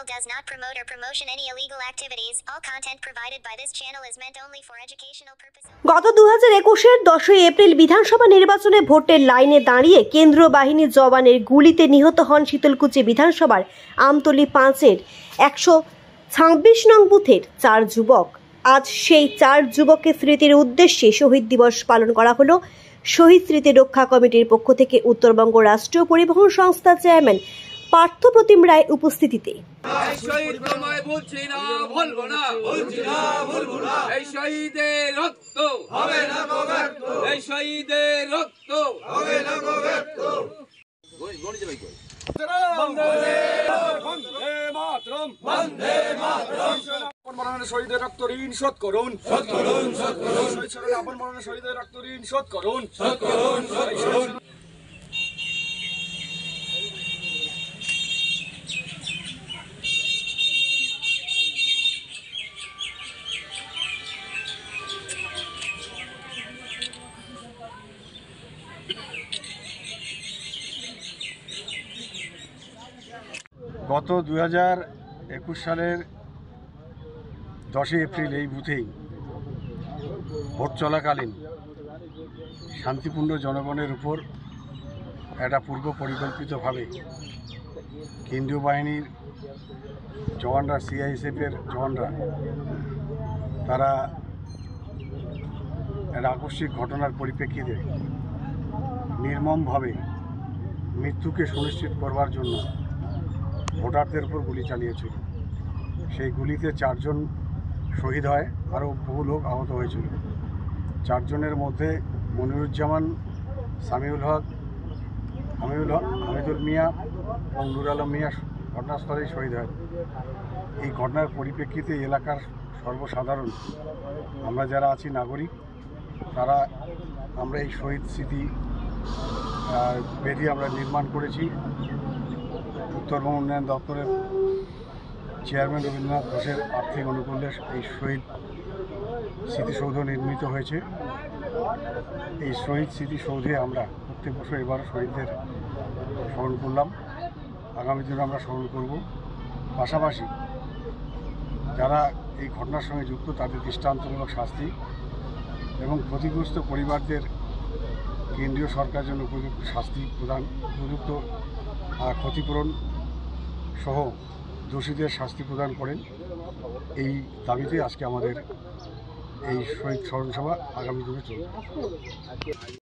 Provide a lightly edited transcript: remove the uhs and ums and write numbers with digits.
channel does not promote or promotion any illegal activities. All content provided by this channel is meant only for educational purposes. গত 2021-এর 10ই April বিধানসভা নির্বাচনে ভোটের লাইনে দাঁড়িয়ে কেন্দ্রীয় বাহিনীর জওয়ানের গুলিতে নিহত হন শীতলকুচি বিধানসভার আমতলী 5-এর 126 নং বুথের 4 যুবক। আজ সেই 4 যুবকের স্মৃতির উদ্দেশ্যে শহীদ দিবস পালন করা হলো। শহীদ স্মৃতি রক্ষা কমিটির পক্ষ থেকে উত্তরবঙ্গ রাষ্ট্রীয় পরিবহন সংস্থার চেয়ারম্যান পার্থপ্রতিম রায় উপস্থিতিতে। শহীদের রক্ত ঋণ শোধ করুন, আপন মরণে শহীদের রক্ত ঋণ শোধ করুন। গত 2021 সালের 10ই এপ্রিল এই বুথেই ভোট চলাকালীন শান্তিপূর্ণ জনগণের উপর একটা পূর্ব পরিকল্পিতভাবে কেন্দ্রীয় বাহিনীর জওয়ানরা, সিআইএসএফের জওয়ানরা, তারা একটা আকস্মিক ঘটনার পরিপ্রেক্ষিতে নির্মমভাবে মৃত্যুকে সুনিশ্চিত করবার জন্য ভোটারদের উপর গুলি চালিয়েছিল। সেই গুলিতে 4 জন শহীদ হয়, আরও বহু লোক আহত হয়েছিল। 4 জনের মধ্যে মনিরুজ্জামান, সামিউল হক, হামিদুল মিয়া এবং নুর আলম মিয়া ঘটনাস্থলেই শহীদ হয়। এই ঘটনার পরিপ্রেক্ষিতে এলাকার সর্বসাধারণ আমরা যারা আছি নাগরিক, তারা আমরা এই শহীদ স্মৃতি বেদি আমরা নির্মাণ করেছি। উত্তরবঙ্গ উন্নয়ন দপ্তরের চেয়ারম্যান রবীন্দ্রনাথ ঘোষের আর্থিক অনুকূল্যে এই শহীদ স্মৃতিসৌধ নির্মিত হয়েছে। এই শহীদ স্মৃতিসৌধে আমরা প্রত্যেক বছর এবারও শহীদদের স্মরণ করলাম, আগামী দিনে আমরা স্মরণ করব। পাশাপাশি যারা এই ঘটনার সঙ্গে যুক্ত তাদের দৃষ্টান্তমূলক শাস্তি এবং ক্ষতিগ্রস্ত পরিবারদের কেন্দ্রীয় সরকার জন্য উপযুক্ত শাস্তি প্রদান, উপযুক্ত ক্ষতিপূরণ সহ দোষীদের শাস্তি প্রদান করেন, এই দাবিতে আজকে আমাদের এই শহীদ স্মরণ সভা আগামী দিনে চলবে।